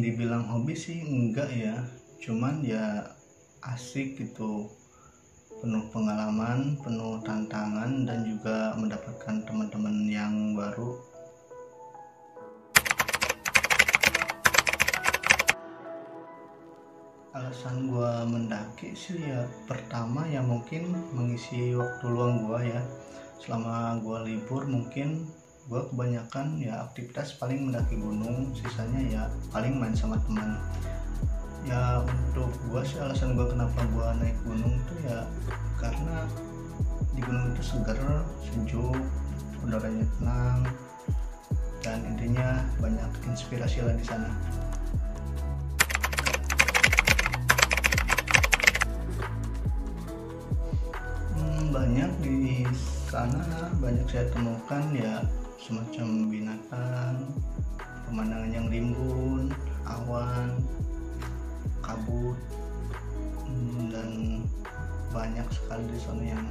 Dibilang hobi sih enggak ya, cuman ya asik gitu, penuh pengalaman, penuh tantangan, dan juga mendapatkan teman-teman yang baru. Alasan gua mendaki sih ya, pertama ya mungkin mengisi waktu luang gua ya. Selama gua libur mungkin gua kebanyakan ya aktivitas paling mendaki gunung, sisanya ya paling main sama teman. Ya untuk gua sih, alasan gua kenapa gua naik gunung itu ya karena di gunung itu segar, sejuk, udaranya tenang, dan intinya banyak inspirasi lah di sana. Banyak di sana, banyak saya temukan ya semacam binatang, pemandangan yang rimbun, awan, kabut, dan banyak sekali di sana yang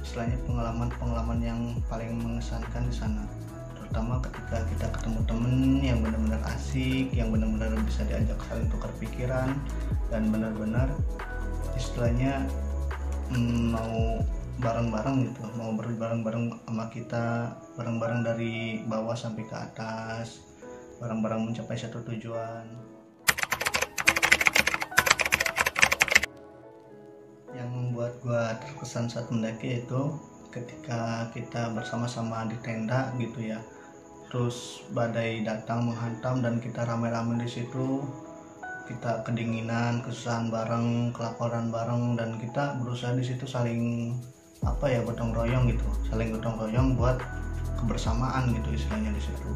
istilahnya pengalaman yang paling mengesankan di sana, terutama ketika kita ketemu temen yang benar-benar asik, yang benar-benar bisa diajak saling tukar pikiran, dan benar-benar istilahnya mau bareng-bareng gitu, mau bareng-bareng sama kita, bareng-bareng dari bawah sampai ke atas, bareng-bareng mencapai satu tujuan. Yang membuat gua terkesan saat mendaki itu ketika kita bersama-sama di tenda gitu ya, terus badai datang menghantam dan kita rame-rame di situ, kita kedinginan, kesusahan bareng, kelaparan bareng, dan kita berusaha di situ saling gotong royong gitu, saling gotong royong buat kebersamaan gitu istilahnya di situ.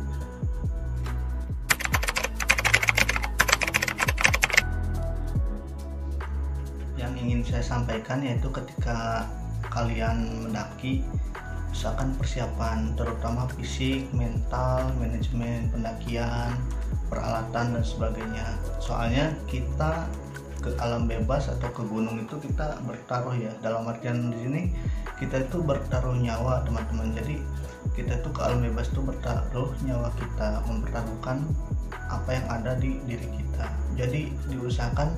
Yang ingin saya sampaikan yaitu ketika kalian mendaki, misalkan persiapan terutama fisik, mental, manajemen pendakian, peralatan dan sebagainya. Soalnya kita ke alam bebas atau ke gunung itu kita bertaruh ya, dalam artian di sini kita itu bertaruh nyawa teman-teman. Jadi kita itu ke alam bebas itu bertaruh nyawa kita, mempertaruhkan apa yang ada di diri kita. Jadi diusahakan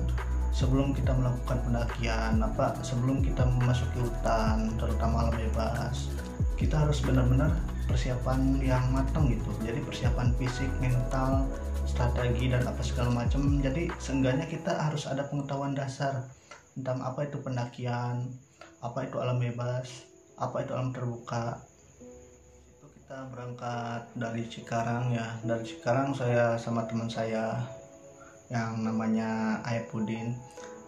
sebelum kita melakukan pendakian, sebelum kita memasuki hutan terutama alam bebas, kita harus benar-benar persiapan yang matang gitu. Jadi persiapan fisik, mental, strategi, dan apa segala macam. Jadi seenggaknya kita harus ada pengetahuan dasar tentang apa itu pendakian, apa itu alam bebas, apa itu alam terbuka. Itu kita berangkat dari Cikarang ya. Dari Cikarang saya sama teman saya yang namanya Aipudin.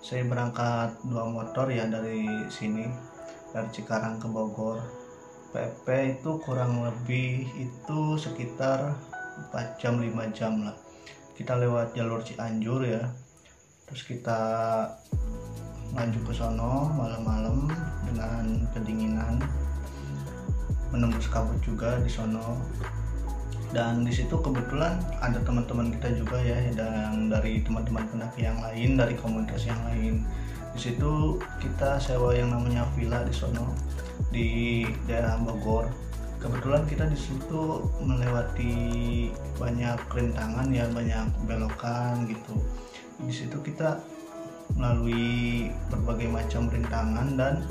Saya berangkat 2 motor ya dari sini, dari Cikarang ke Bogor. PP itu kurang lebih itu sekitar 4 jam 5 jam lah. Kita lewat jalur Cianjur ya, terus kita maju ke sono malam-malam dengan kedinginan, menembus kabut juga di sono. Dan di situ kebetulan ada teman-teman kita juga ya, yang dari teman-teman pendaki yang lain, dari komunitas yang lain. Di situ kita sewa yang namanya villa di sono di daerah Bogor. Kebetulan kita di situ melewati banyak rintangan ya, banyak belokan gitu. Di situ kita melalui berbagai macam rintangan, dan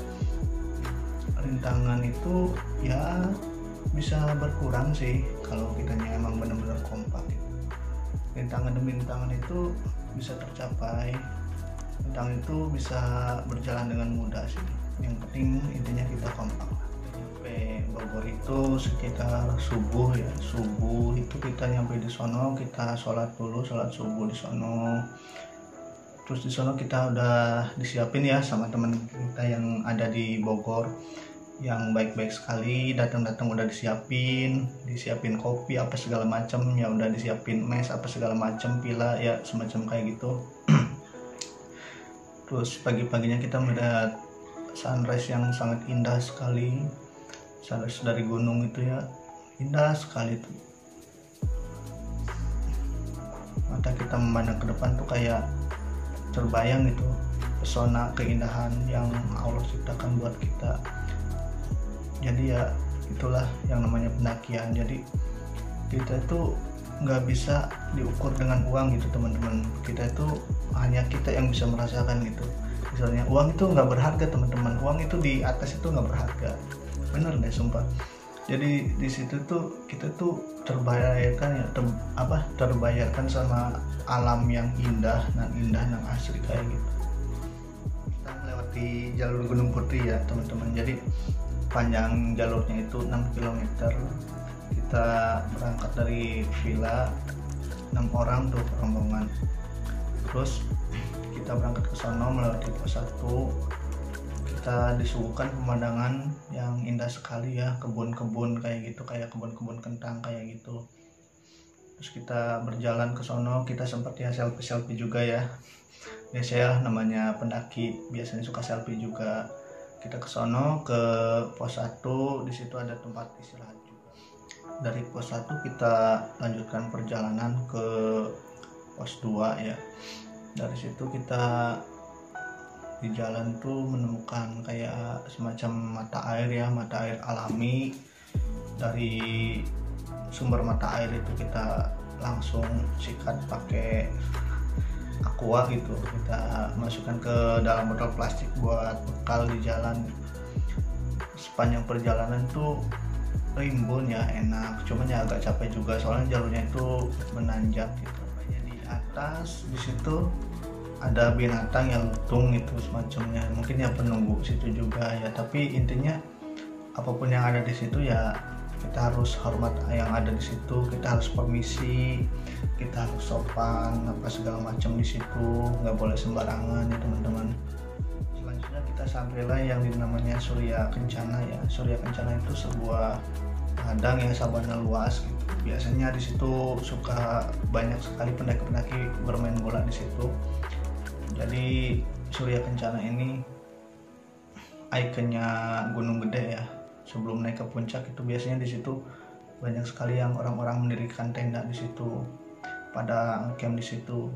rintangan itu ya bisa berkurang sih kalau kitanya emang benar-benar kompak. Rintangan demi rintangan itu bisa tercapai, rintangan itu bisa berjalan dengan mudah sih. Yang penting intinya kita kompak. Sampai Bogor itu sekitar subuh ya, subuh itu kita nyampe di sono, kita sholat subuh di sono. Terus di sono kita udah disiapin ya sama teman kita yang ada di Bogor, yang baik-baik sekali, datang-datang udah disiapin kopi apa segala macam ya, udah disiapin mes apa segala macam, pila ya semacam kayak gitu. Terus pagi-paginya kita melihat sunrise yang sangat indah sekali. Sunrise dari gunung itu ya indah sekali tuh. Mata kita memandang ke depan tuh kayak terbayang gitu pesona keindahan yang Allah ciptakan buat kita. Jadi ya itulah yang namanya pendakian. Jadi kita itu nggak bisa diukur dengan uang gitu teman-teman. Kita itu hanya kita yang bisa merasakan gitu. Misalnya uang itu nggak berharga teman-teman, uang itu di atas itu nggak berharga, bener deh sumpah. Jadi di situ tuh kita tuh terbayarkan ya, terbayarkan sama alam yang indah dan asli kayak gitu. Kita melewati jalur Gunung Putri ya teman-teman. Jadi panjang jalurnya itu 6 km. Kita berangkat dari villa 6 orang tuh rombongan. Terus kita berangkat ke sono melewati pos 1. Kita disuguhkan pemandangan yang indah sekali ya, kebun-kebun kayak gitu, kayak kebun-kebun kentang kayak gitu. Terus kita berjalan ke sono, kita sempat ya selfie juga ya. Biasa ya namanya pendaki, biasanya suka selfie juga. Kita ke sono ke pos 1, di situ ada tempat istirahat juga. Dari pos 1 kita lanjutkan perjalanan ke pos 2 ya. Dari situ kita di jalan tuh menemukan kayak semacam mata air alami. Dari sumber mata air itu kita langsung sikat pakai aqua gitu, kita masukkan ke dalam botol plastik buat bekal di jalan. Sepanjang perjalanan tuh rimbun ya, enak, cuman ya agak capek juga soalnya jalurnya itu menanjak gitu. Di atas di situ ada binatang yang lutung itu semacamnya, mungkin ya penunggu situ juga ya, tapi intinya apapun yang ada di situ ya kita harus hormat yang ada di situ, kita harus permisi, kita harus sopan apa segala macam di situ, nggak boleh sembarangan ya teman-teman. Selanjutnya kita sampailah yang namanya Surya Kencana ya. Surya Kencana itu sebuah ladang ya, sabana luas gitu. Biasanya di situ suka banyak sekali pendaki-pendaki bermain bola di situ. Jadi Surya Kencana ini ikonnya Gunung Gede ya. Sebelum naik ke puncak itu biasanya di situ banyak sekali yang orang-orang mendirikan tenda di situ, pada camp di situ.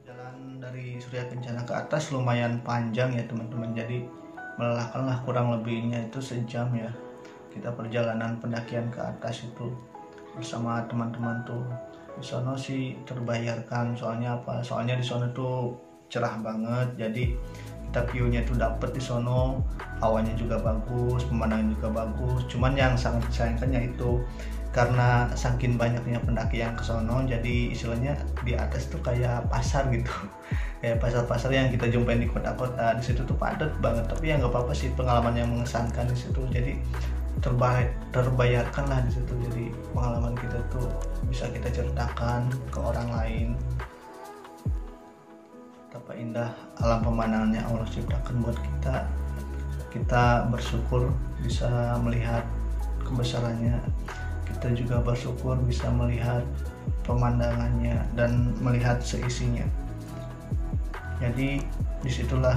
Jalan dari Surya Kencana ke atas lumayan panjang ya teman-teman. Jadi melelahkan lah, kurang lebihnya itu sejam ya. Kita perjalanan pendakian ke atas itu bersama teman-teman tuh. Di sono sih terbayarkan, soalnya apa? Soalnya di sono tuh cerah banget, jadi kita view-nya tuh dapet di sono, awannya juga bagus, pemandangan juga bagus. Cuman yang sangat disayangkannya itu karena saking banyaknya pendaki yang ke sono, jadi istilahnya di atas tuh kayak pasar gitu, kayak pasar-pasar yang kita jumpain di kota-kota. Di situ tuh padat banget, tapi ya nggak apa-apa sih, pengalaman yang mengesankan di situ. Jadi terbayarkan lah di situ. Jadi pengalaman kita tuh bisa kita ceritakan ke orang lain. Betapa indah alam pemandangannya Allah ciptakan buat kita. Kita bersyukur bisa melihat kebesarannya. Kita juga bersyukur bisa melihat pemandangannya dan melihat seisinya. Jadi disitulah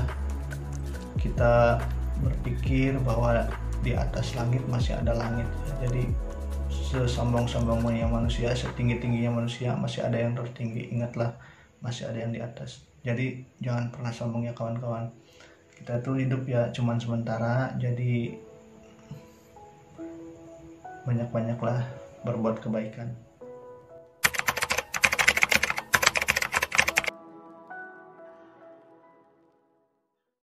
kita berpikir bahwa di atas langit masih ada langit. Jadi sesombong-sombongnya manusia, setinggi-tingginya manusia, masih ada yang tertinggi. Ingatlah, masih ada yang di atas. Jadi jangan pernah sombong ya kawan-kawan. Kita tuh hidup ya cuman sementara, jadi banyak-banyaklah berbuat kebaikan.